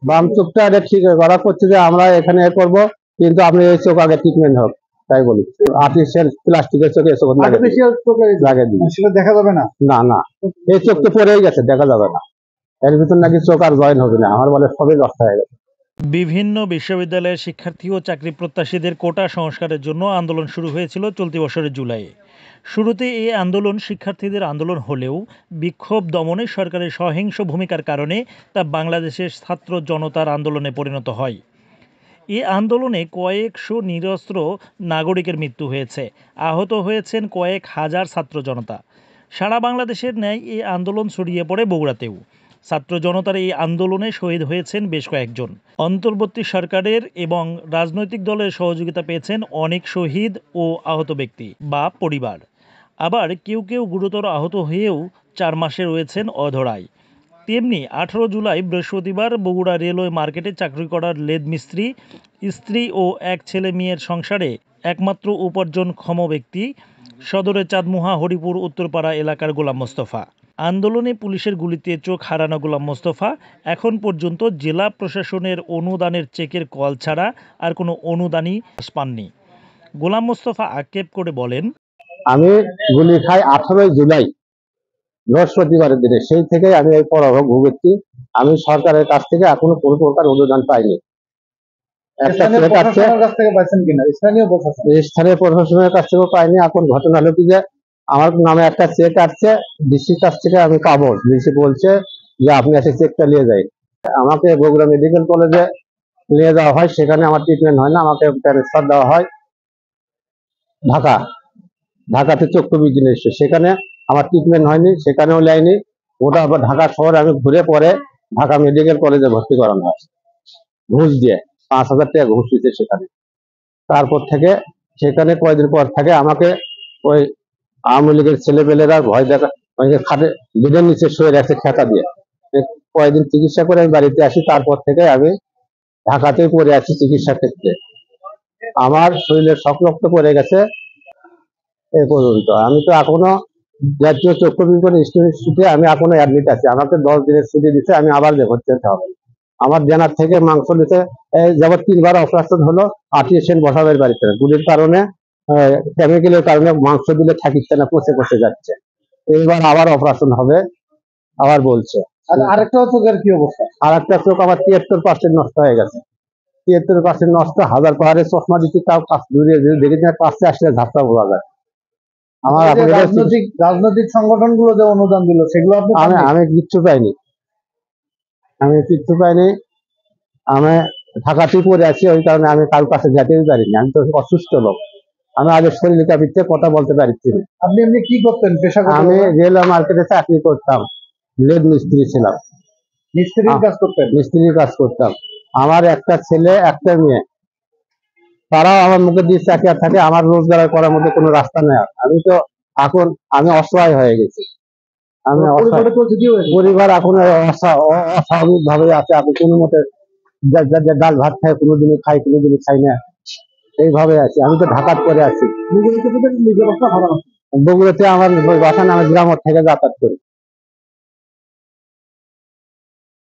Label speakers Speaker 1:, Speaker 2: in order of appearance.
Speaker 1: বাম চোখটা এটা ঠিক করা করছে যে আমরা এখানে করব, কিন্তু আপনি এই চোখ আগে ট্রিটমেন্ট হোক, তাই বলি। আর্টিফিশিয়াল প্লাস্টিকের চোখে চোখ লাগে
Speaker 2: সেটা দেখা যাবে না।
Speaker 1: না না, এই চোখ তো পড়েই গেছে, দেখা যাবে না। এর ভিতর নাকি চোখ আর জয়েন হবে না, আমার বলে সবই নষ্ট হয়ে গেছে।
Speaker 3: বিভিন্ন বিশ্ববিদ্যালয়ের শিক্ষার্থী ও চাকরি প্রত্যাশীদের কোটা সংস্কারের জন্য আন্দোলন শুরু হয়েছিল চলতি বছরের জুলাইয়ে। শুরুতে এই আন্দোলন শিক্ষার্থীদের আন্দোলন হলেও বিক্ষোভ দমনে সরকারের সহিংস ভূমিকার কারণে তা বাংলাদেশের ছাত্র জনতার আন্দোলনে পরিণত হয়। এই আন্দোলনে কয়েকশো নিরস্ত্র নাগরিকের মৃত্যু হয়েছে, আহত হয়েছেন কয়েক হাজার ছাত্র জনতা। সারা বাংলাদেশের ন্যায় এই আন্দোলন ছড়িয়ে পড়ে বগুড়াতেও। ছাত্র জনতার এই আন্দোলনে শহীদ হয়েছেন বেশ কয়েকজন। অন্তর্বর্তী সরকারের এবং রাজনৈতিক দলের সহযোগিতা পেয়েছেন অনেক শহীদ ও আহত ব্যক্তি বা পরিবার। আবার কেউ কেউ গুরুতর আহত হয়েও 4 মাসে রয়েছেন অধরায়। তেমনি 18 জুলাই বৃহস্পতিবার বগুড়া রেলওয়ে মার্কেটে চাকরি করার লেদ মিস্ত্রি, স্ত্রী ও এক ছেলে মেয়ের সংসারে একমাত্র উপার্জনক্ষম ব্যক্তি সদরের চাঁদমুহা হরিপুর উত্তরপাড়া এলাকার গোলাম মোস্তফা। আন্দোলনে পুলিশের গুলিতে চোখ হারানো গোলাম মোস্তফা এখন পর্যন্ত জেলা প্রশাসনের অনুদানের চেকের কল ছাড়া আর কোনো অনুদানই পাননি। গোলাম মোস্তফা আক্ষেপ করে বলেন,
Speaker 1: আমি গুলি খাই 18 জুলাই বৃহস্পতিবারের দিনে, সেই থেকে আমি এই পরাভোগ ভুগেছি। আমি সরকারের কাছ থেকে এখনো কোনো প্রকার অনুদান পাইনি। একটা
Speaker 2: স্থানীয়
Speaker 1: চেক আছে,
Speaker 2: প্রশাসনের কাছ থেকে পাইছেন কিনা? স্থানীয় প্রশাসন,
Speaker 1: স্থানীয় প্রশাসনের কাছ থেকেও পাইনি। এখন ঘটনা হলো কি যে আমার নামে একটা চেক আসছে, ডিসির কাছ থেকে আমি পাবো। ডিসি বলছে যে আপনি এসে চেকটা নিয়ে যাই। আমাকে বগুড়া মেডিকেল কলেজে নিয়ে যাওয়া হয়, সেখানে আমার ট্রিটমেন্ট হয় না, আমাকে ট্রান্সফার দেওয়া হয় ঢাকা। ঢাকাতে চক্ষু বিজ্ঞান এসে, সেখানে আমার ট্রিটমেন্ট হয়নি, সেখানেও নেয়নি। ওটা আবার ঢাকা শহরে আমি ঘুরে পরে ঢাকা মেডিকেল কলেজে ভর্তি করানো হয় ঘুষ দিয়ে। 5,000 টাকা ঘুষ দিতে সেখানে। তারপর থেকে সেখানে কয়েকদিন পর থেকে আমাকে ওই আওয়ামী লীগের ছেলেপেলেরা ভয় দেখা, খাটে বেডের নিচে শুয়ে রাখছে খেতা দিয়ে। কয়েকদিন চিকিৎসা করে আমি বাড়িতে আসি, তারপর থেকে আমি ঢাকাতেই পড়ে আছি চিকিৎসা ক্ষেত্রে। আমার শরীরে শক রক্ত পড়ে গেছে এ পর্যন্ত। আমি তো এখনো জাতীয় চক্ষু বিজ্ঞান ইনস্টিটিউটে আমি এখনো অ্যাডমিট আছি। আমাকে 10 দিনের ছুটি দিচ্ছে, আমি আবার ভর্তি হতে হবে। আমার জেনার থেকে মাংস নিতে যাবত 3 বার অপারেশন হলো আর্টিফিশিয়াল বসাবের বাড়িতে। গুলির কারণে, কেমিক্যালের কারণে মাংস দিলে থাকিচ্ছে না, পচে পচে যাচ্ছে। এইবার আবার অপারেশন হবে আবার বলছে।
Speaker 2: আরেকটা চোখের কি অবস্থা?
Speaker 1: আর একটা চোখ আমার 73% নষ্ট হয়ে গেছে। 73% নষ্ট। হাজার পাহাড়ের চশমা দিচ্ছি, তাও দূরে দেখি না, কাছে আসলে ঝাপটা বোঝা যায়। আমার
Speaker 2: রাজনৈতিক সংগঠনগুলো যে অনুদান দিল সেগুলো
Speaker 1: আমি কিচ্ছু পাইনি, আমি কিচ্ছু পাইনি। আমি ঢাকাতেই পড়ে আছি, ওই কারণে আমি কারোর কাছে যেতেই পারিনি। আমি তো অসুস্থ লোক, আমি আগে শরীর কাঁপিতে কথা বলতে পারছি না।
Speaker 2: আপনি এমনি কি করতেন পেশাগত?
Speaker 1: আমি রেলওয়ে মার্কেটে চাকরি করতাম, লেদ মিস্ত্রি ছিলাম।
Speaker 2: মিস্ত্রির কাজ করতেন?
Speaker 1: মিস্ত্রির কাজ করতাম। আমার একটা ছেলে একটা মেয়ে, তারাও আমার মুখে দিয়ে চাকিয়া থাকে। আমার রোজগার করার মধ্যে কোনো রাস্তা নেই। আমি তো এখন আমি অসহায় হয়ে গেছি। আমি পরিবার এখন অস্বাভাবিক ভাবে আছে। আমি কোনো মতে ডাল ভাত খাই, কোনোদিনই খাই, কোনোদিনই খাই না, এইভাবে আছি। আমি তো ঢাকাত করে আছি। বগুড়াতে আমার বাসা, আমি গ্রাম থেকে যাতায়াত করি।